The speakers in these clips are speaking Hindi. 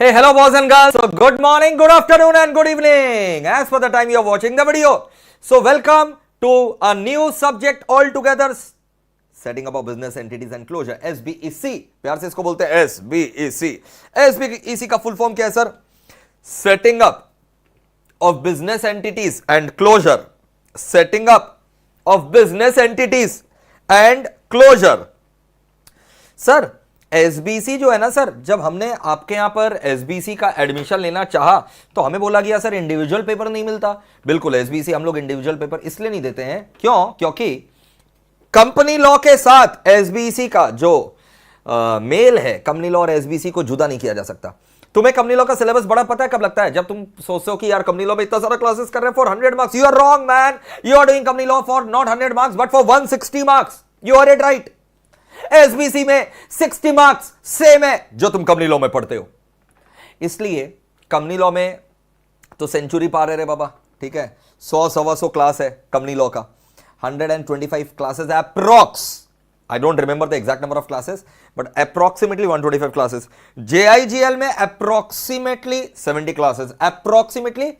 Hey, hello boys and girls. So good morning, good afternoon and good evening as per the time you are watching the video. So welcome to a new subject altogether, setting up of business entities and closure, SBEC. प्यार से इसको बोलते हैं SBEC. SBEC का फुल फॉर्म क्या है sir? Setting up of business entities and closure. Setting up of business entities and closure. Sir SBC जो है ना सर, जब हमने आपके यहां पर एसबीसी का एडमिशन लेना चाहा तो हमें बोला गया सर इंडिविजुअल पेपर नहीं मिलता। बिल्कुल, एसबीसी हम लोग इंडिविजुअल पेपर इसलिए नहीं देते हैं, क्योंकि कंपनी लॉ के साथ एसबीसी का जो मेल है, कंपनी लॉ और एसबीसी को जुदा नहीं किया जा सकता। तुम्हें कंपनी लॉ का सिलेबस बड़ा पता है कब लगता है? जब तुम सोचते हो कि यार कंपनी लॉ में इतना सारा क्लासेस कर रहे हैं for 100 marks. You are wrong man, you are doing company law for not 100 marks but for 160 marks. You are it right. SBC में 60 मार्क्स सेम है जो तुम कंपनी लॉ में पढ़ते हो। इसलिए कंपनी लॉ में तो सेंचुरी पार है रे बाबा, ठीक है। 100-125 क्लास है कंपनी लॉ का, 125 classes approx. I don't remember the exact number of classes but approximately 125 classes. JIGL में approximately 70 classes, approximately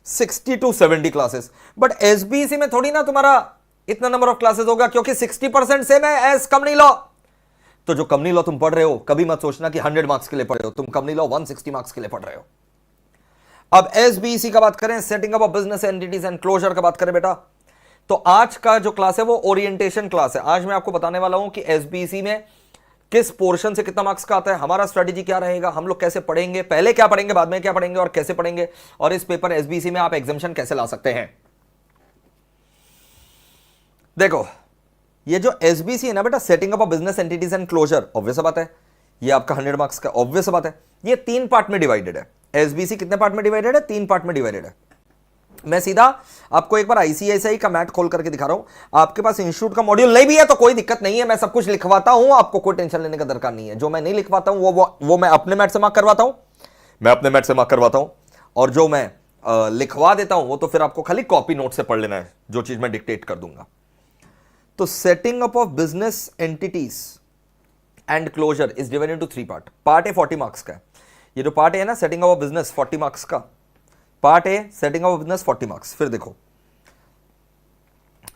60 to 70 classes. But SBC में थोड़ी ना तुम्हारा इतना नंबर ऑफ क्लासेस होगा, क्योंकि 60% सेम है एज कंपनी लॉ। तो जो कंपनी लॉ तुम पढ़ रहे हो, कभी मत सोचना कि 100 मार्क्स के लिए पढ़ रहे हो, तुम कंपनी लॉ 160 मार्क्स के लिए पढ़ रहे हो। अब एसबीसी का बात करें, setting up of business entities and closure का बात करें बेटा, तो आज का जो क्लास है वो ओरिएंटेशन क्लास है। आज मैं आपको बताने वाला हूं कि एसबीसी में किस पोर्शन से कितना मार्क्स का आता है, हमारा स्ट्रेटेजी क्या रहेगा, हम लोग कैसे पढ़ेंगे, पहले क्या पढ़ेंगे, बाद में क्या पढ़ेंगे और कैसे पढ़ेंगे, और इस पेपर एसबीसी में आप एग्जामिशन कैसे ला सकते हैं। देखो, ये जो एसबीसी है ना बेटा, setting up of business entities and closure, obvious बात है ये आपका 100 मार्क्स का, ऑब्वियस बात है। ये 3 पार्ट में डिवाइडेड है। एसबीसी कितने पार्ट में डिवाइडेड है? 3 पार्ट में डिवाइडेड है। मैं सीधा आपको एक बार आईसीआईसीआई का मैट खोल करके दिखा रहा हूं। आपके पास इंस्टीट्यूट का मॉड्यूल नहीं भी है तो कोई दिक्कत नहीं है, मैं सब कुछ लिखवाता हूं, आपको कोई टेंशन लेने का दरकार नहीं है। जो मैं नहीं लिखवाता हूं वो मैं अपने मैट से मार्क करवाता हूं, और जो मैं लिखवा देता हूं वो तो फिर आपको खाली कॉपी नोट से पढ़ लेना है, जो चीज मैं डिक्टेट कर दूंगा। तो setting up of business entities and closure is divided into 3 part. Part A 40 marks का है। ये जो पार्ट है ना, setting up of business 40 marks का part A, setting up of business 40 marks. फिर देखो,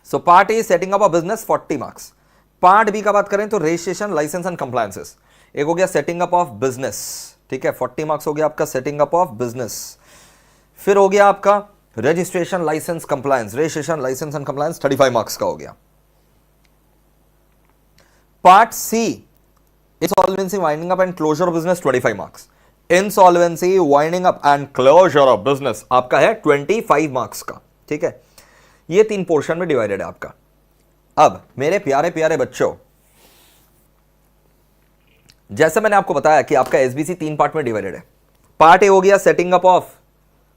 so part A setting up of business 40 marks. Part B का बात करें तो रजिस्ट्रेशन, लाइसेंस एंड कंप्लायंसेस। एक हो गया सेटिंग अप ऑफ बिजनेस, ठीक है, 40 मार्क्स हो गया आपका सेटिंग अप ऑफ बिजनेस। फिर हो गया आपका registration, licence, compliance. Registration, licence and compliance 35 marks का हो गया। Part C, insolvency, winding up and closure of business 25 marks. Insolvency, winding up and closure of business आपका है 25 मार्क्स का, ठीक है। ये 3 पोर्शन में डिवाइडेड है आपका। अब मेरे प्यारे प्यारे बच्चों, जैसे मैंने आपको बताया कि आपका एसबीसी 3 पार्ट में डिवाइडेड है। पार्ट ए हो गया setting up of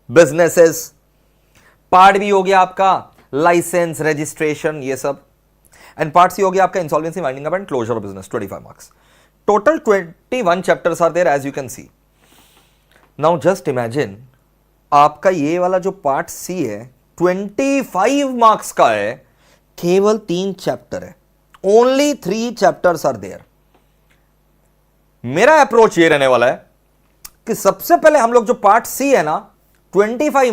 businesses, part B हो गया आपका लाइसेंस, रजिस्ट्रेशन, ये सब, एंड पार्ट सी हो गया आपका insolvency, winding up and closure of business 25 marks. Total 21 chapters are there as you can see. Now just imagine, आपका ये वाला जो पार्ट सी है 25 मार्क्स का है, केवल 3 चैप्टर है, ओनली 3 चैप्टर्स आर देयर। मेरा अप्रोच ये रहने वाला है कि सबसे पहले हम लोग जो पार्ट सी है ना, 25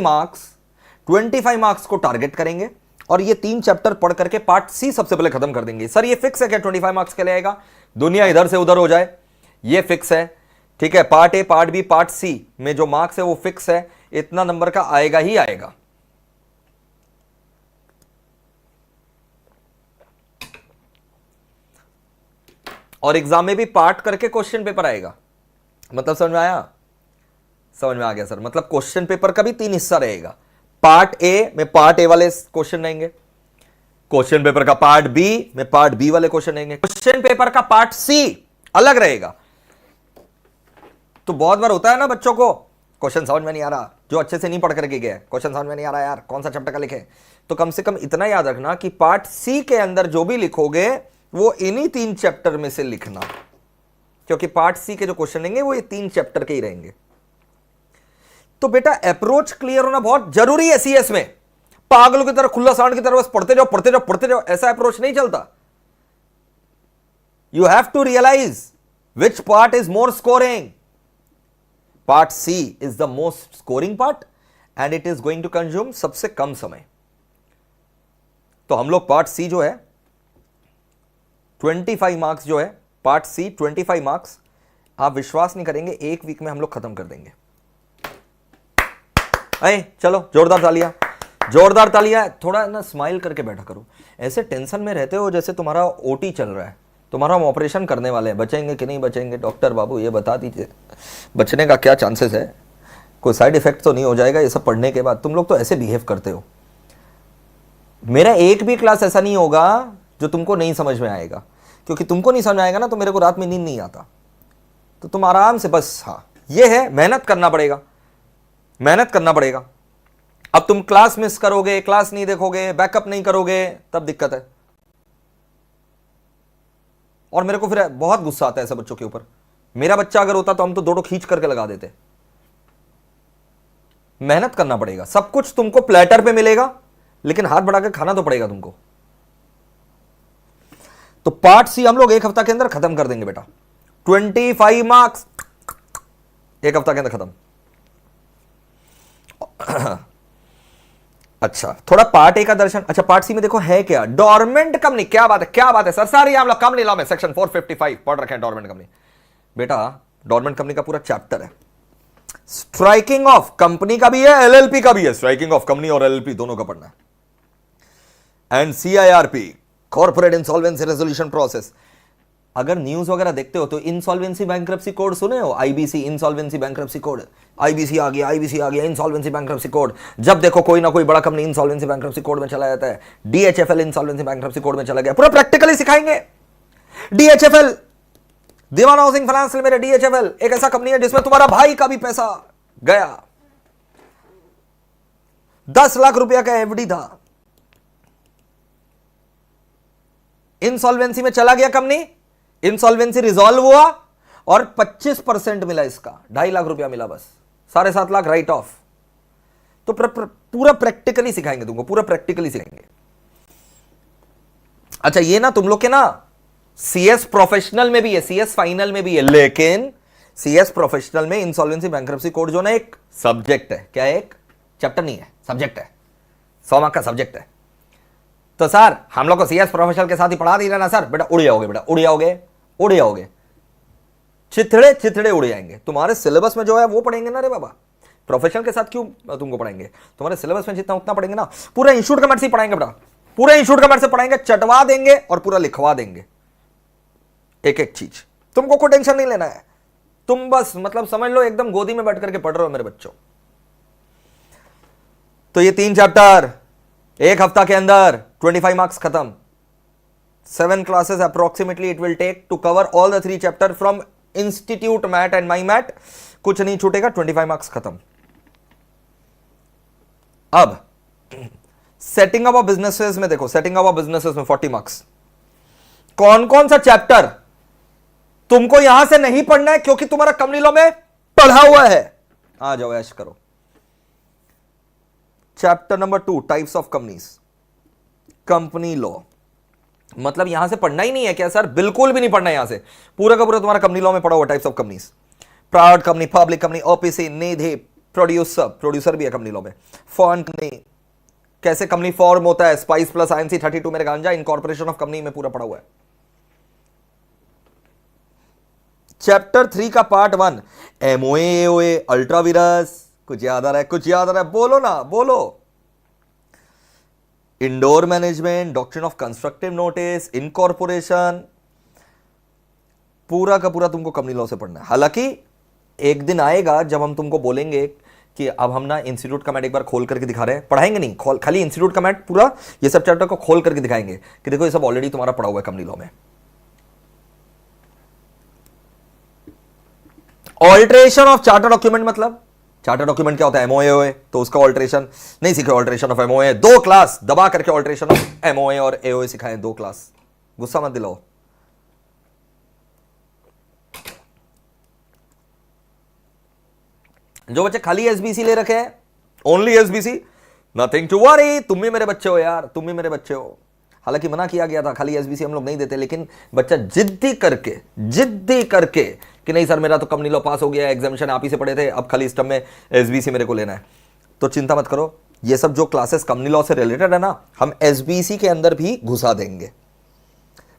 मार्क्स को टारगेट करेंगे और ये 3 चैप्टर पढ़ करके पार्ट सी सबसे पहले खत्म कर देंगे। सर ये फिक्स है क्या 25 मार्क्स के लिए आएगा? दुनिया इधर से उधर हो जाए, ये फिक्स है, ठीक है। Part A, part B, part C में जो मार्क्स है वो फिक्स है, इतना नंबर का आएगा ही आएगा। और एग्जाम में भी पार्ट करके क्वेश्चन पेपर आएगा। मतलब समझ में आया? समझ में आ गया सर। मतलब क्वेश्चन पेपर का भी 3 हिस्सा रहेगा। पार्ट ए में पार्ट ए वाले क्वेश्चन रहेंगे, क्वेश्चन पेपर का पार्ट बी में पार्ट बी वाले क्वेश्चन रहेंगे, क्वेश्चन पेपर का पार्ट सी अलग रहेगा। तो बहुत बार होता है ना बच्चों को क्वेश्चन समझ में नहीं आ रहा, जो अच्छे से नहीं पढ़ करके गया, क्वेश्चन समझ में नहीं आ रहा यार, कौन सा चैप्टर का लिखे। तो कम से कम इतना याद रखना कि पार्ट सी के अंदर जो भी लिखोगे वो इन्हीं 3 चैप्टर में से लिखना, क्योंकि पार्ट सी के जो क्वेश्चन रहेंगे वो ये 3 चैप्टर के ही रहेंगे। तो बेटा अप्रोच क्लियर होना बहुत जरूरी है सीएस में। पागलों की तरह, खुला सांड की तरह बस पढ़ते जाओ पढ़ते जाओ पढ़ते जाओ, ऐसा अप्रोच नहीं चलता। You have to realise which part is more scoring. Part C is the most scoring part and it is going to consume सबसे कम समय। तो हम लोग पार्ट सी जो है 25 मार्क्स जो है, पार्ट सी 25 मार्क्स, आप विश्वास नहीं करेंगे, एक वीक में हम लोग खत्म कर देंगे। अरे चलो जोरदार तालियां, जोरदार तालियां। थोड़ा ना स्माइल करके बैठा करो, ऐसे टेंशन में रहते हो जैसे तुम्हारा ओटी चल रहा है, तुम्हारा हम ऑपरेशन करने वाले हैं, बचेंगे कि नहीं बचेंगे, डॉक्टर बाबू ये बता दीजिए, बचने का क्या चांसेस है, कोई साइड इफेक्ट तो नहीं हो जाएगा ये सब पढ़ने के बाद। तुम लोग तो ऐसे बिहेव करते हो। मेरा एक भी क्लास ऐसा नहीं होगा जो तुमको नहीं समझ में आएगा, क्योंकि तुमको नहीं समझ में आएगा ना तो मेरे को रात में नींद नहीं आता। तो तुम आराम से बस, हाँ ये है, मेहनत करना पड़ेगा, मेहनत करना पड़ेगा। अब तुम क्लास मिस करोगे, क्लास नहीं देखोगे, बैकअप नहीं करोगे, तब दिक्कत है। और मेरे को फिर बहुत गुस्सा आता है ऐसे बच्चों के ऊपर। मेरा बच्चा अगर होता तो हम तो दो खींच करके लगा देते। मेहनत करना पड़ेगा, सब कुछ तुमको प्लेटर पे मिलेगा, लेकिन हाथ बढ़ा के खाना तो पड़ेगा तुमको। तो पार्ट सी हम लोग एक हफ्ता के अंदर खत्म कर देंगे बेटा। 25 मार्क्स एक हफ्ता के अंदर खत्म। अच्छा, थोड़ा पार्ट ए का दर्शन। अच्छा, पार्ट सी में देखो है क्या, डोरमेंट कंपनी। क्या बात है, क्या बात है सर, सारी हम लोग कंपनी लॉ में सेक्शन 455 पढ़ रखे हैं डोरमेंट कंपनी। बेटा डोरमेंट कंपनी का पूरा चैप्टर है। स्ट्राइकिंग ऑफ कंपनी का भी है, एलएलपी का भी है। स्ट्राइकिंग ऑफ कंपनी और एलएलपी दोनों का पढ़ना है। And CIRP, corporate insolvency resolution process. अगर न्यूज वगैरह देखते हो तो इंसॉल्वेंसी बैंक्रप्सी कोड सुने हो, IBC, insolvency bankruptcy code. IBC आ गया, आईबीसी आ गया, इंसॉल्वेंसी बैंक्रप्सी कोड। जब देखो कोई ना कोई बड़ा कंपनी इंसॉल्वेंसी बैंक्रप्सी कोड में चला जाता है। डीएचएफएल इंसॉल्वेंसी बैंक्रप्सी कोड में चला गया, पूरा प्रैक्टिकली सिखाएंगे। डीएचएफएल, दीवान हाउसिंग फाइनेंस लिमिटेड, डीएचएफएल एक ऐसा कंपनी है जिसमें तुम्हारा भाई का भी पैसा गया। 10 लाख रुपया का एफडी था, इंसॉल्वेंसी में चला गया कंपनी, इंसॉल्वेंसी रिजॉल्व हुआ और 25% मिला, इसका 2.5 लाख रुपया मिला, बस 7.5 लाख राइट ऑफ। तो पूरा प्रैक्टिकली सिखाएंगे तुमको, पूरा प्रैक्टिकली सिखाएंगे। अच्छा, ये ना तुम लोग के ना सीएस प्रोफेशनल में भी है, सीएस फाइनल में भी है, लेकिन सीएस प्रोफेशनल में इंसॉल्वेंसी बैंक्रप्सी कोड जो ना एक सब्जेक्ट है। क्या है, एक चैप्टर नहीं है, सब्जेक्ट है, 100 मार्क का सब्जेक्ट है। तो सर हम लोग को सीएस प्रोफेशनल के साथ ही पढ़ा दीजिए ना सर। बेटा उड़ जाओगे, बेटा उड़ जाओगे, उड़ जाओगे, चिथड़े चिथड़े उड़ जाएंगे। तुम्हारे सिलेबस में जो है वो पढ़ेंगे ना रे बाबा, प्रोफेशनल के साथ क्यों तुमको पढ़ाएंगे। तुम्हारे सिलेबस में जितना उतना पढ़ेंगे ना, पूरा इंस्टीट्यूट का मैथ से पढ़ाएंगे बेटा, पूरे इंस्टीट्यूट का मैथ से पढ़ाएंगे, चटवा देंगे और पूरा लिखवा देंगे एक एक चीज। तुमको कोई टेंशन नहीं लेना है, तुम बस मतलब समझ लो एकदम गोदी में बैठ करके पढ़ रहे हो मेरे बच्चों। तो ये 3 चैप्टर एक हफ्ता के अंदर 25 मार्क्स खत्म। 7 classes approximately it will take to cover all the 3 chapter from Institute Mat and My Mat। कुछ नहीं छूटेगा, 25 मार्क्स खत्म। अब सेटिंग अप ऑफ बिजनेसेस में देखो, सेटिंग अप ऑफ बिजनेसेस में 40 मार्क्स। कौन कौन सा चैप्टर तुमको यहां से नहीं पढ़ना है क्योंकि तुम्हारा कंपनी लॉ में पढ़ा हुआ है, आ जाओ ऐश करो। Chapter number 2 types of companies, company law. मतलब यहां से पढ़ना ही नहीं है क्या सर, बिल्कुल भी नहीं पढ़ना है। यहां से पूरा का पूरा तुम्हारा कंपनी लॉ में पढ़ा हुआ types of companies. Private company, public company, OPC, Nidhi, producer, producer भी है कंपनी लॉ में। फंड कंपनी, कैसे कंपनी फॉर्म होता है, स्पाइस प्लस आईएनसी 32 मेरे गांजा, इनकॉर्पोरेशन ऑफ कंपनी में पूरा पढ़ा हुआ है। चैप्टर 3 का part 1 MOA, AOA, ultra Beerus. कुछ याद आ रहा है, कुछ याद आ रहा है, बोलो ना बोलो। Indoor management, doctrine of constructive notice, incorporation, पूरा का पूरा तुमको कंपनी लॉ से पढ़ना है। हालांकि एक दिन आएगा जब हम तुमको बोलेंगे कि अब हम ना इंस्टीट्यूट का मैट एक बार खोल करके दिखा रहे हैं, पढ़ाएंगे नहीं, खाली इंस्टीट्यूट का मैट पूरा ये सब चैप्टर को खोल करके दिखाएंगे कि देखो ये सब ऑलरेडी तुम्हारा पढ़ा हुआ है कंपनी लॉ में। ऑल्टरेशन ऑफ चार्टर डॉक्यूमेंट, मतलब चार्टर डॉक्यूमेंट क्या होता है, एमओए, तो उसका ऑल्टरेशन नहीं सीखे। ऑल्टरेशन ऑफ एमओए 2 क्लास दबा करके ऑल्टरेशन ऑफ एमओए और एओए सिखाए, 2 क्लास। गुस्सा मत दिलाओ। जो बच्चे खाली एसबीसी ले रखे हैं, only SBC, nothing to worry, तुम भी मेरे बच्चे हो यार, तुम भी मेरे बच्चे हो। हालांकि मना किया गया था खाली एसबीसी हम लोग नहीं देते, लेकिन बच्चा जिद्दी करके कि नहीं सर मेरा तो कंपनी लॉ पास हो गया, एग्जामिनेशन आप ही से पढ़े थे, अब खाली इस टर्म में एसबीसी मेरे को लेना है। तो चिंता मत करो, ये सब जो क्लासेस कंपनी लॉ से रिलेटेड है ना, हम एसबीसी के अंदर भी घुसा देंगे।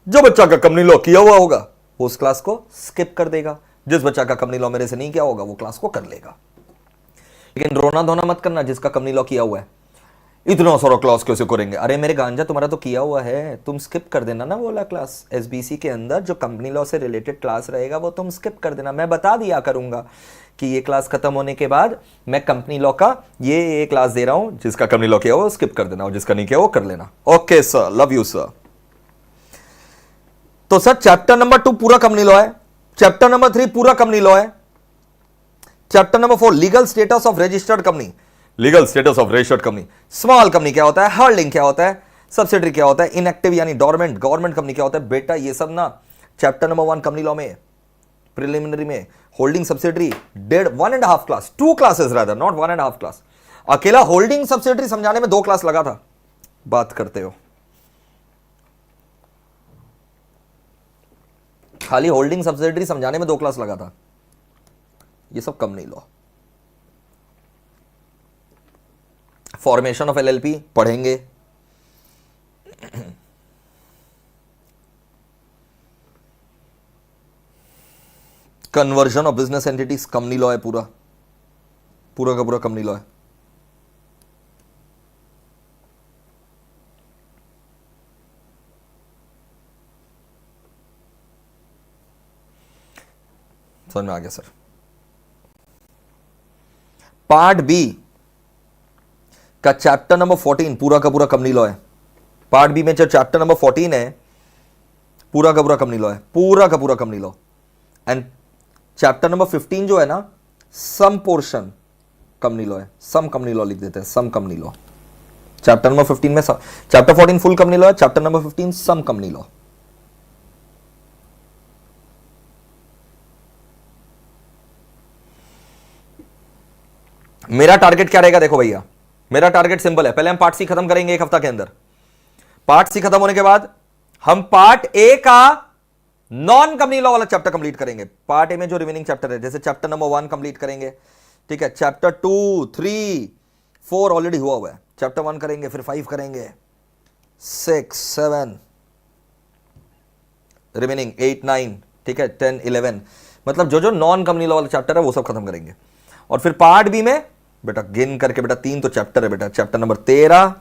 जो बच्चा का कंपनी लॉ किया हुआ होगा वो उस क्लास को स्किप कर देगा, जिस बच्चा का कंपनी लॉ मेरे से नहीं किया होगा वो क्लास को कर लेगा। लेकिन रोना धोना मत करना जिसका कंपनी लॉ किया हुआ है, इतना सारा क्लास कैसे करेंगे, अरे मेरे गांजा तुम्हारा तो किया हुआ है, तुम स्किप कर देना ना वो वाला क्लास। एसबीसी के अंदर जो कंपनी लॉ से रिलेटेड क्लास रहेगा वो तुम स्किप कर देना, मैं बता दिया करूंगा कि ये क्लास खत्म होने के बाद मैं कंपनी लॉ का ये क्लास दे रहा हूं, जिसका कंपनी लॉ किया हो स्किप कर देना और जिसका नहीं किया वो कर लेना। Okay sir, love you sir. तो सर चैप्टर नंबर 2 पूरा कंपनी लॉ है, चैप्टर नंबर 3 पूरा कंपनी लॉ है, chapter number 4 legal status of registered company, legal status of registered company, small company क्या होता है, होल्डिंग क्या होता है, सब्सिडरी क्या होता है, इनएक्टिव यानी डोरमेंट गवर्नमेंट कंपनी क्या होता है। बेटा ये सब ना चैप्टर नंबर 1 कंपनी लॉ में प्रिलिमिनरी में holding subsidiary 1.5 class, 2 classes rather, not 1.5 class. अकेला होल्डिंग सब्सिडरी समझाने में 2 क्लास लगा था। बात करते हो, खाली होल्डिंग सब्सिडरी समझाने में 2 क्लास लगा था। ये सब कम नहीं लो। फॉर्मेशन ऑफ एलएलपी पढ़ेंगे, conversion of business entities company law है, पूरा पूरा का पूरा कंपनी लॉ है। समझ में आ गया सर। पार्ट बी का चैप्टर नंबर 14 पूरा का पूरा कंपनी लॉ है। पार्ट बी में जो चैप्टर नंबर 14 है पूरा का पूरा कंपनी लॉ है, पूरा का पूरा company law. And chapter number 15 जो है ना, सम पोर्शन कंपनी लॉ है, सम कंपनी लॉ लिख देते हैं, some company law. Chapter number 15 में चैप्टर 14 फुल कंपनी लॉ है, chapter number 15 some company law. मेरा टारगेट क्या रहेगा देखो भैया, मेरा टारगेट सिंपल है, पहले हम पार्ट सी खत्म करेंगे 1 हफ्ता के अंदर। पार्ट सी खत्म होने के बाद हम पार्ट ए का नॉन कंपनी लॉ वाला चैप्टर कंप्लीट करेंगे। पार्ट ए में जो रिमेनिंग चैप्टर है, जैसे चैप्टर नंबर 1 कंप्लीट करेंगे, ठीक है, चैप्टर 2, 3, 4 ऑलरेडी हुआ है, चैप्टर 1 करेंगे, फिर 5 करेंगे, 6, 7 रिमेनिंग, 8, 9, ठीक है, 10, 11, मतलब जो जो नॉन कंपनी लॉ वाला चैप्टर है वो सब खत्म करेंगे। और फिर पार्ट बी में बेटा गिन करके, बेटा 3 तो चैप्टर है बेटा, चैप्टर नंबर 13,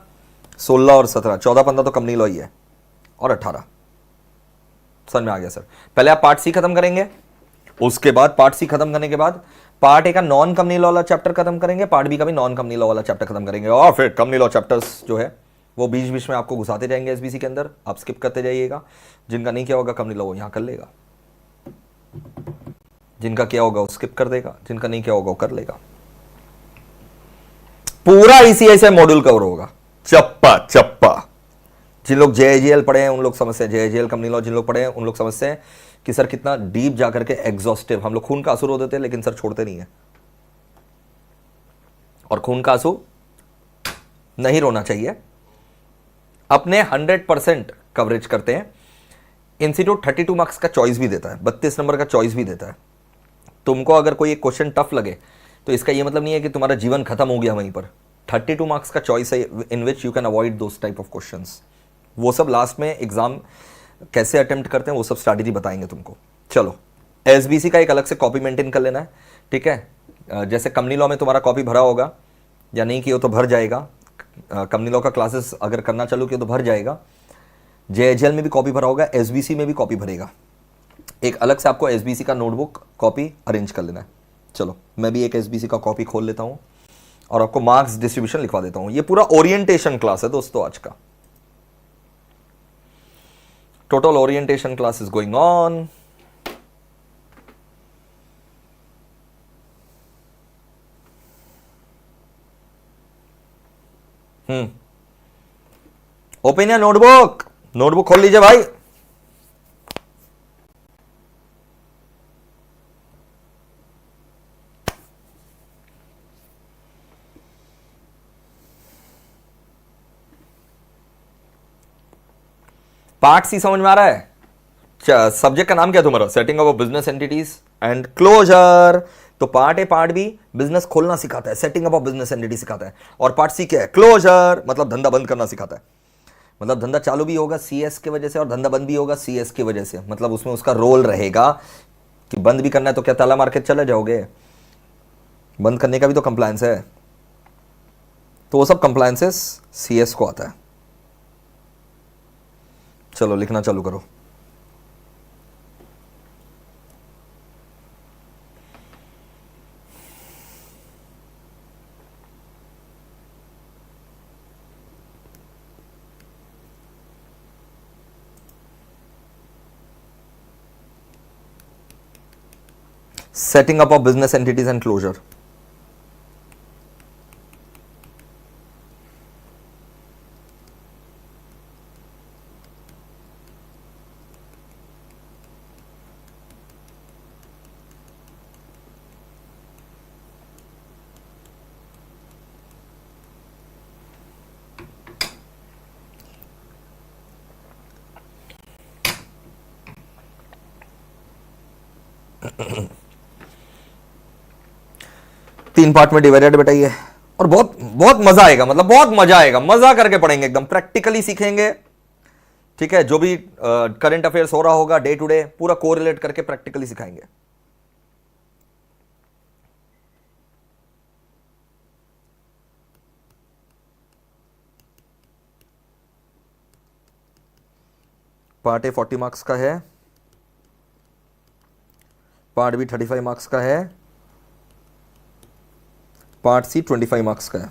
16 और 17, 14, 15 तो कंपनी लॉ ही है, और 18। समझ में आ गया सर। पहले आप पार्ट सी खत्म करेंगे, उसके बाद पार्ट सी खत्म करने के बाद पार्ट ए का नॉन कंपनी लॉ वाला चैप्टर खत्म करेंगे, पार्ट बी का भी नॉन कंपनी लॉ वाला चैप्टर खत्म करेंगे, और फिर कंपनी लॉ चैप्टर्स जो है वो बीच बीच में आपको घुसाते जाएंगे एसबीसी के अंदर, आप स्किप करते जाइएगा। जिनका नहीं किया होगा कंपनी लॉ वो यहां कर लेगा, जिनका किया होगा वो स्किप कर देगा, जिनका नहीं किया होगा वो कर लेगा। पूरा ईसीआई मॉड्यूल कवर होगा, चप्पा चप्पा। जिन लोग जेएजीएल पढ़े हैं उन लोग समझते हैं, जेएजीएल कंपनी लॉ जिन लोग पढ़े हैं उन लोग समझते हैं कि सर कितना डीप जाकर के एग्जॉस्टिव। हम लोग खून का आंसू रो देते हैं लेकिन सर छोड़ते नहीं है, और खून का आंसू नहीं रोना चाहिए। अपने 100% कवरेज करते हैं। इंस्टीट्यूट 32 मार्क्स का चॉइस भी देता है, 32 नंबर का चॉइस भी देता है। तुमको अगर कोई एक क्वेश्चन टफ लगे तो इसका यह मतलब नहीं है कि तुम्हारा जीवन खत्म हो गया वहीं पर। 32 मार्क्स का चॉइस है in which you can avoid those type of questions. वो सब लास्ट में एग्जाम कैसे अटेम्प्ट करते हैं वो सब स्ट्रैटेजी बताएंगे तुमको। चलो, एसबीसी का एक अलग से कॉपी मेंटेन कर लेना है, ठीक है। जैसे कंपनी लॉ में तुम्हारा कॉपी भरा होगा या नहीं किया तो भर जाएगा, कंपनी लॉ का क्लासेस अगर करना चालू किया तो भर जाएगा। जेएचएल में भी कॉपी भरा होगा, एसबीसी में भी कॉपी भरेगा। एक अलग से आपको एसबीसी का नोटबुक कॉपी अरेंज कर लेना है। चलो, मैं भी एक एसबीसी का कॉपी खोल लेता हूं और आपको मार्क्स डिस्ट्रीब्यूशन लिखवा देता हूं। ये पूरा ओरिएंटेशन क्लास है दोस्तों आज का। Total orientation class is going on. Open या नोटबुक, नोटबुक खोल लीजिए भाई। पार्ट सी समझ में आ रहा है? सब्जेक्ट का नाम क्या है तुम्हारा? Setting off business entities and closure. तो part A, part B business खोलना सिखाता है, setting up of business entity सिखाता है, और पार्ट सी क्या है? क्लोजर, मतलब धंधा बंद करना सिखाता है। मतलब धंधा चालू भी होगा सीएस की वजह से और धंधा बंद भी होगा सीएस की वजह से। मतलब उसमें उसका रोल रहेगा कि बंद भी करना है तो क्या ताला मार के चले जाओगे? बंद करने का भी तो कंप्लायंस है। तो वो सब कंप्लायंसेस सीएस को आता है। चलो लिखना चालू करो। Setting up of business entities and closure. तीन पार्ट में डिवाइडेड बेटा ये, और बहुत बहुत मजा आएगा। मतलब बहुत मजा आएगा, मजा करके पढ़ेंगे, एकदम प्रैक्टिकली सीखेंगे। ठीक है, जो भी करंट अफेयर्स हो रहा होगा डे टू डे पूरा कोरिलेट करके प्रैक्टिकली सिखाएंगे। पार्ट ए 40 मार्क्स का है, पार्ट बी 35 मार्क्स का है, पार्ट सी 25 मार्क्स का है।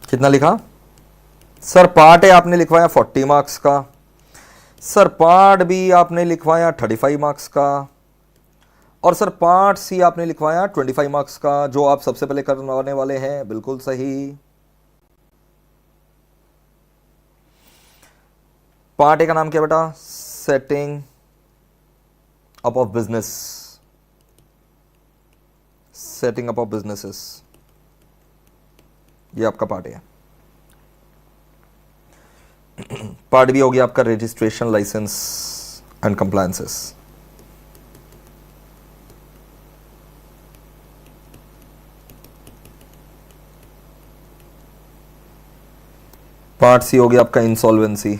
कितना लिखा सर? पार्ट ए आपने लिखवाया 40 मार्क्स का, सर पार्ट बी आपने लिखवाया 35 मार्क्स का, और सर पार्ट सी आपने लिखवाया 25 मार्क्स का, जो आप सबसे पहले करवाने वाले हैं। बिल्कुल सही। पार्ट ए का नाम क्या बेटा? Setting up of business, setting up of businesses, ये आपका पार्ट है। पार्ट बी हो गया आपका registration, licence and compliances. Part C हो गया आपका insolvency,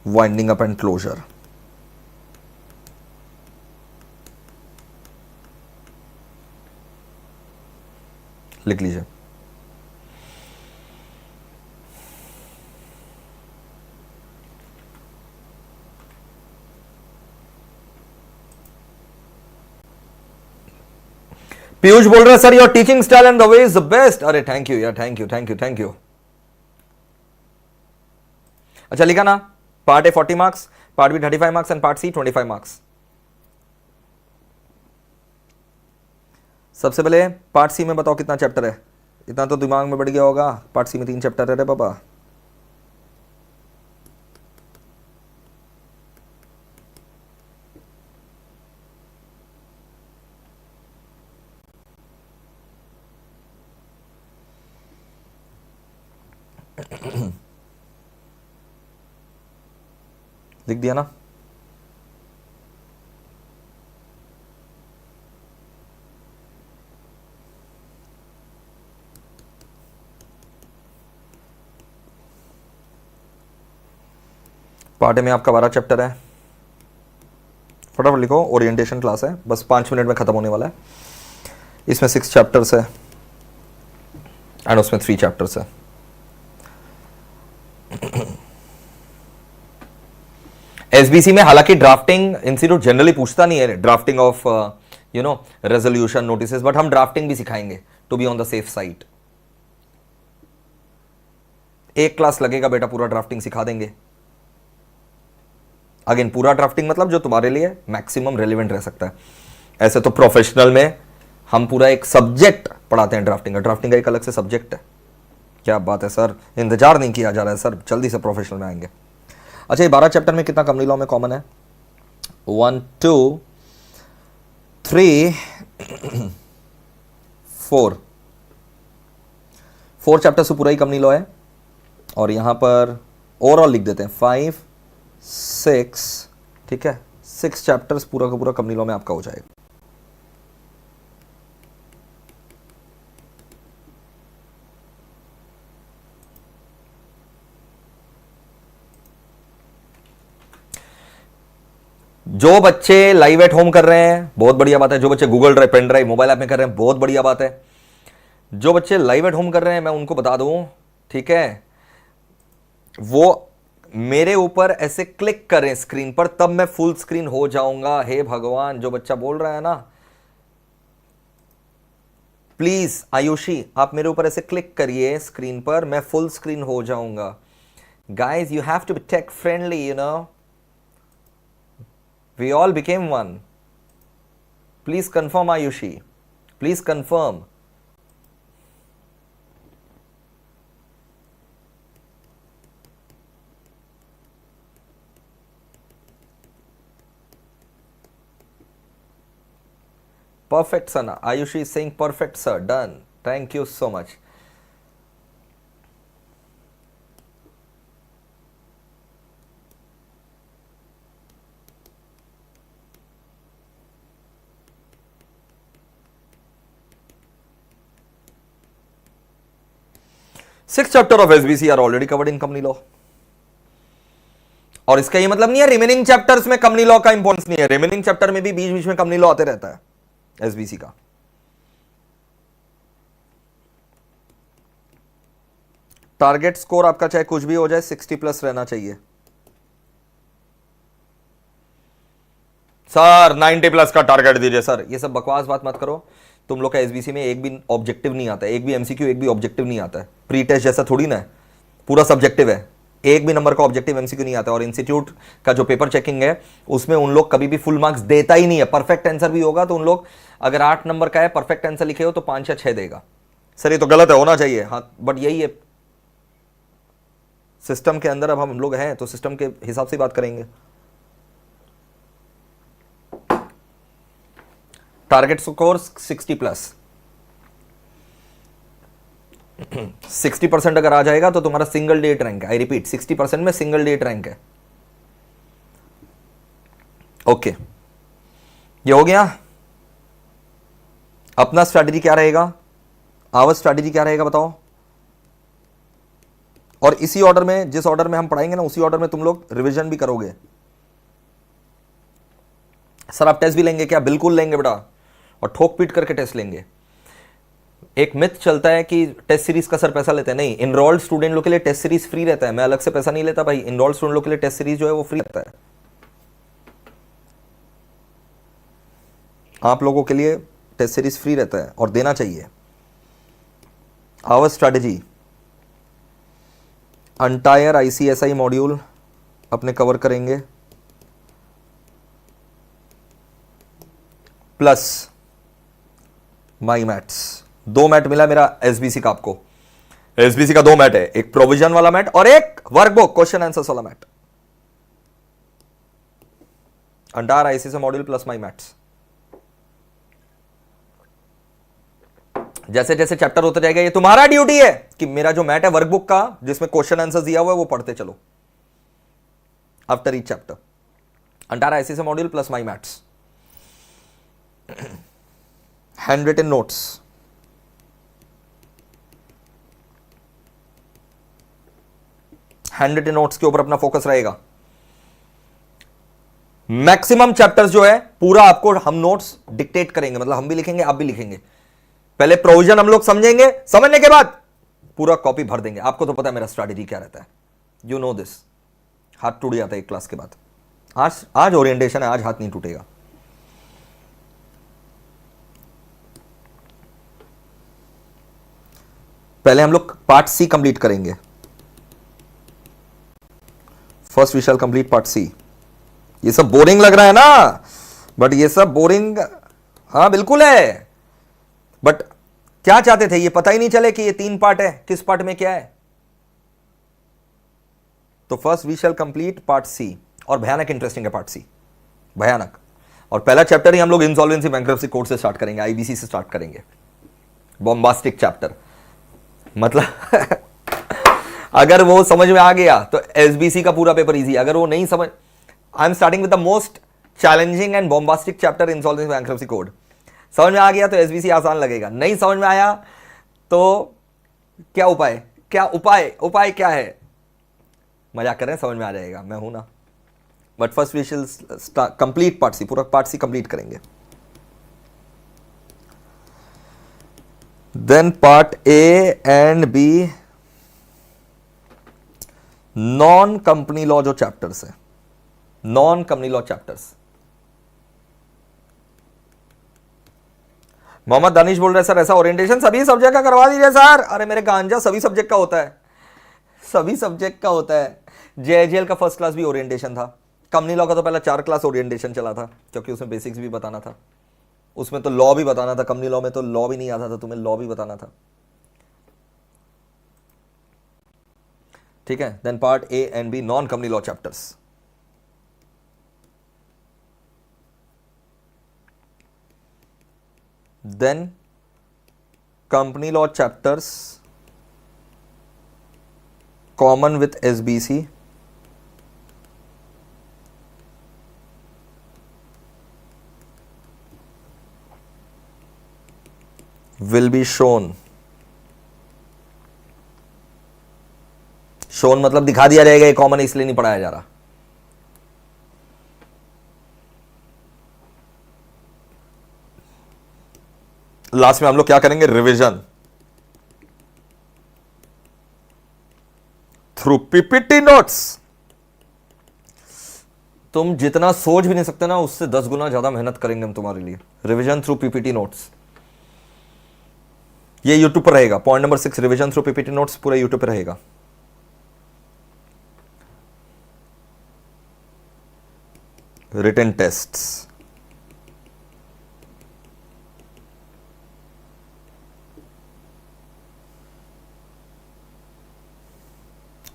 winding up and closure. लिख लीजिए। पीयूष बोल रहा है sir your teaching style and the way is the best. अरे थैंक यू यार, thank you thank you thank you. अच्छा लिखा ना, part A 40 marks, part B 35 marks and part C 25 marks. सबसे पहले पार्ट सी में बताओ कितना चैप्टर है? इतना तो दिमाग में बढ़ गया होगा। पार्ट सी में 3 चैप्टर है रे बाबा। लिख दिया ना? पार्ट में आपका 12 चैप्टर है। फटाफट लिखो, ओरिएंटेशन क्लास है, बस 5 मिनट में खत्म होने वाला है। इसमें 6 चैप्टर्स है एंड उसमें 3 चैप्टर्स है। एसबीसी में हालांकि ड्राफ्टिंग इंस्टीट्यूट जनरली पूछता नहीं है, drafting of resolution notices, but हम ड्राफ्टिंग भी सिखाएंगे to be on the safe side. एक क्लास लगेगा बेटा, पूरा ड्राफ्टिंग सिखा देंगे। अगेन पूरा ड्राफ्टिंग मतलब जो तुम्हारे लिए मैक्सिमम रेलिवेंट रह सकता है। ऐसे तो प्रोफेशनल में हम पूरा एक सब्जेक्ट पढ़ाते हैं ड्राफ्टिंग का। ड्राफ्टिंग का एक अलग से सब्जेक्ट है। क्या बात है सर, इंतजार नहीं किया जा रहा है सर, जल्दी से प्रोफेशनल में आएंगे। अच्छा, ये 12 चैप्टर में कितना कंपनी लॉ में कॉमन है? 1 2 3 4 4 चैप्टर से पूरा ही कंपनी लॉ है। और यहां पर ओवरऑल लिख देते हैं 5 6, ठीक है, 6 चैप्टर्स पूरा का पूरा कंपनी लॉ में आपका हो जाएगा। जो बच्चे लाइव एट होम कर रहे हैं बहुत बढ़िया बात है। जो बच्चे Google drive, pen drive, mobile app में कर रहे हैं बहुत बढ़िया बात है। जो बच्चे लाइव एट होम कर रहे हैं मैं उनको बता दूं, ठीक है, वो मेरे ऊपर ऐसे क्लिक करें स्क्रीन पर, तब मैं फुल स्क्रीन हो जाऊंगा। हे भगवान, जो बच्चा बोल रहा है ना, प्लीज आयुषी आप मेरे ऊपर ऐसे क्लिक करिए स्क्रीन पर, मैं फुल स्क्रीन हो जाऊंगा। Guys you have to be tech friendly, you know, we all became one. Please confirm Ayushi, please confirm. Perfect sir, Ayushi is saying perfect sir, done, thank you so much. Six chapter of SBC are already covered in company law. और इसका ये मतलब नहीं है रिमेनिंग चैप्टर्स में कंपनी लॉ का इंपॉर्टेंस नहीं है। रिमेनिंग चैप्टर में भी बीच बीच में कंपनी लॉ आते रहता है एसबीसी का। टारगेट स्कोर आपका चाहे कुछ भी हो जाए 60 प्लस रहना चाहिए। सर 90 प्लस का टारगेट दीजिए सर, ये सब बकवास बात मत करो। तुम लोग का एसबीसी में एक भी ऑब्जेक्टिव नहीं आता है, एक भी एमसीक्यू, एक भी ऑब्जेक्टिव नहीं आता है। प्री टेस्ट जैसा थोड़ी ना है, पूरा सब्जेक्टिव है, एक भी नंबर का ऑब्जेक्टिव एमसीक्यू नहीं आता। और इंस्टीट्यूट का जो पेपर चेकिंग है उसमें उन लोग कभी भी फुल मार्क्स देता ही नहीं है। परफेक्ट आंसर भी होगा तो उन लोग अगर 8 नंबर का है परफेक्ट आंसर लिखे हो तो 5 या 6 देगा। सर ये तो गलत है, होना चाहिए। हाँ बट यही है सिस्टम के अंदर, अब हम लोग हैं तो सिस्टम के हिसाब से बात करेंगे। टारगेट स्कोर 60 प्लस 60% अगर आ जाएगा तो तुम्हारा सिंगल डेट रैंक है। आई रिपीट 60% में सिंगल डेट रैंक है। ओके ये हो गया। अपना स्ट्रैटेजी क्या रहेगा, आवर स्ट्रैटेजी क्या रहेगा बताओ। और इसी ऑर्डर में, जिस ऑर्डर में हम पढ़ाएंगे ना उसी ऑर्डर में तुम लोग रिवीजन भी करोगे। सर आप टेस्ट भी लेंगे क्या? बिल्कुल लेंगे बेटा, और ठोक पीट करके टेस्ट लेंगे। एक मिथ चलता है कि टेस्ट सीरीज का सर पैसा लेते हैं। नहीं, इनरोल्ड स्टूडेंट लोग के लिए टेस्ट सीरीज फ्री रहता है। मैं अलग से पैसा नहीं लेता भाई, इनरोल्ड स्टूडेंट लोग के लिए टेस्ट सीरीज जो है वो फ्री रहता है। आप लोगों के लिए टेस्ट सीरीज फ्री रहता है और देना चाहिए। Our strategy, entire ICSI module अपने कवर करेंगे, प्लस माई मैथ्स। 2 मैट मिला मेरा एसबीसी का। आपको एसबीसी का 2 मैट है, एक प्रोविजन वाला मैट और एक वर्कबुक क्वेश्चन आंसर्स वाला mat. Entire ICSI module plus my maths. जैसे जैसे चैप्टर होता जाएगा ये तुम्हारा ड्यूटी है कि मेरा जो मैट है वर्कबुक का जिसमें क्वेश्चन आंसर दिया हुआ है वो पढ़ते चलो after each chapter. Entire ICSI module plus my maths. Hand written notes, hand written notes के ऊपर अपना फोकस रहेगा। मैक्सिमम चैप्टर्स जो है पूरा आपको हम नोट्स डिक्टेट करेंगे, मतलब हम भी लिखेंगे आप भी लिखेंगे। पहले प्रोविजन हम लोग समझेंगे, समझने के बाद पूरा कॉपी भर देंगे। आपको तो पता है मेरा स्ट्रैटेजी क्या रहता है, यू नो दिस। हाथ टूट जाता है एक क्लास के बाद। आज ओरिएंटेशन है, आज हाथ नहीं टूटेगा। पहले हम लोग पार्ट सी कंप्लीट करेंगे। First we shall complete part C. ये सब बोरिंग लग रहा है ना, बट ये सब बोरिंग, हाँ बिल्कुल है, बट क्या चाहते थे, ये पता ही नहीं चले कि ये 3 पार्ट है, किस पार्ट में क्या है। तो first we shall complete part C, और भयानक इंटरेस्टिंग है पार्ट सी, भयानक। और पहला चैप्टर ही हम लोग इंसॉल्वेंसी बैंक्रप्सी कोड से स्टार्ट करेंगे, आईबीसी से स्टार्ट करेंगे, बॉम्बास्टिक चैप्टर। मतलब अगर वो समझ में आ गया तो एसबीसी का पूरा पेपर इजी। अगर वो नहीं समझ, I am starting with the most challenging and bombastic chapter insolvency bankruptcy code. समझ में आ गया तो एसबीसी आसान लगेगा, नहीं समझ में आया तो क्या उपाय, उपाय क्या है, मजाक कर रहे हैं, समझ में आ जाएगा, मैं हूं ना। But first we shall complete part C, पूरा पार्ट सी कंप्लीट करेंगे। Then part A and B, non company law जो चैप्टर्स है, non company law chapters. Mohammad Danish बोल रहे सर ऐसा ओरिएंटेशन सभी सब्जेक्ट का करवा दीजिए सर। अरे मेरे गांजा, सभी सब्जेक्ट का होता है, सभी सब्जेक्ट का होता है। जेएचएल का फर्स्ट क्लास भी ओरिएंटेशन था, कंपनी लॉ का तो पहला 4 क्लास ओरिएंटेशन चला था, क्योंकि उसमें बेसिक्स भी बताना था, उसमें तो लॉ भी बताना था। कंपनी लॉ में तो लॉ भी नहीं आता था, तुम्हें लॉ भी बताना था, ठीक है। Then part A and B, non company law chapters. Then company law chapters common with SBC, will be shown मतलब दिखा दिया जाएगा, ये कॉमन इसलिए नहीं पढ़ाया जा रहा। लास्ट में हम लोग क्या करेंगे, रिवीजन थ्रू पीपीटी नोट्स। तुम जितना सोच भी नहीं सकते ना, उससे 10 गुना ज्यादा मेहनत करेंगे हम तुम्हारे लिए। रिवीजन थ्रू पीपीटी नोट्स, ये यूट्यूब पर रहेगा। Point number 6, revision through PPT notes, पूरा यूट्यूब पर रहेगा। रिटन टेस्ट्स,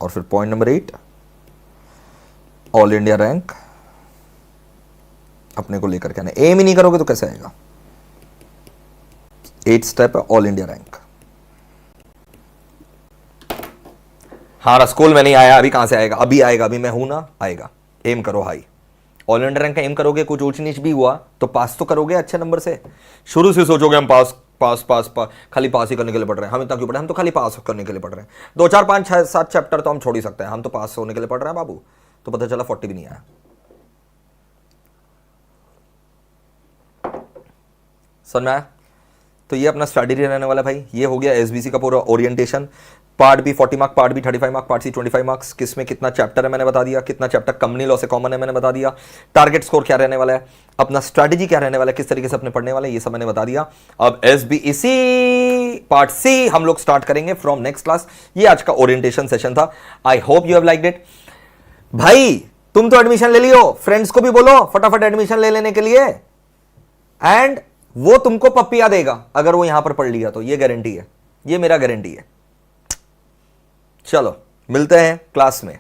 और फिर point number 8, all India rank अपने को लेकर के आना। एम ही नहीं करोगे तो कैसे आएगा। 8 स्टेप है ऑल इंडिया रैंक। हाँ रसकोल में नहीं आया, अभी कहां से आएगा, अभी आएगा, अभी मैं हूं ना, आएगा। एम करो हाई, ऑल इंडिया रैंक का एम करोगे, कुछ ऊंच नीच भी हुआ तो पास तो करोगे अच्छे नंबर से। शुरू से सोचोगे हम पास पास पास पास, खाली पास ही करने के लिए पढ़ रहे हैं, हम इतना क्यों पढ़े, हम तो खाली पास करने के लिए पढ़ रहे हैं। 2 4 5 6 7 चैप्टर तो हम छोड़ ही सकते हैं, हम तो पास होने के लिए पढ़ रहे हैं बाबू। तो पता चला 40 भी नहीं आया। समझ में आया। तो ये अपना स्ट्रैटेजी रहने वाला भाई। ये हो गया एसबीसी का पूरा orientation. Part B 40 mark, part B 35 mark, part C 25 marks. किस में कितना चैप्टर है मैंने बता दिया, कितना चैप्टर कंपनी लॉ से कॉमन है मैंने बता दिया, टारगेट स्कोर क्या रहने वाला है, अपना स्ट्रैटेजी क्या रहने वाला है, किस तरीके से अपने पढ़ने वाले, ये सब मैंने बता दिया। अब एसबीसी पार्ट सी हम लोग स्टार्ट करेंगे फ्रॉम नेक्स्ट क्लास। ये आज का ओरिएंटेशन सेशन था। I hope you have liked it. भाई तुम तो एडमिशन ले लियो, फ्रेंड्स को भी बोलो फटाफट एडमिशन ले लेने के लिए, एंड वो तुमको पप्पिया देगा अगर वो यहां पर पढ़ लिया तो। ये गारंटी है, ये मेरा गारंटी है। चलो मिलते हैं क्लास में।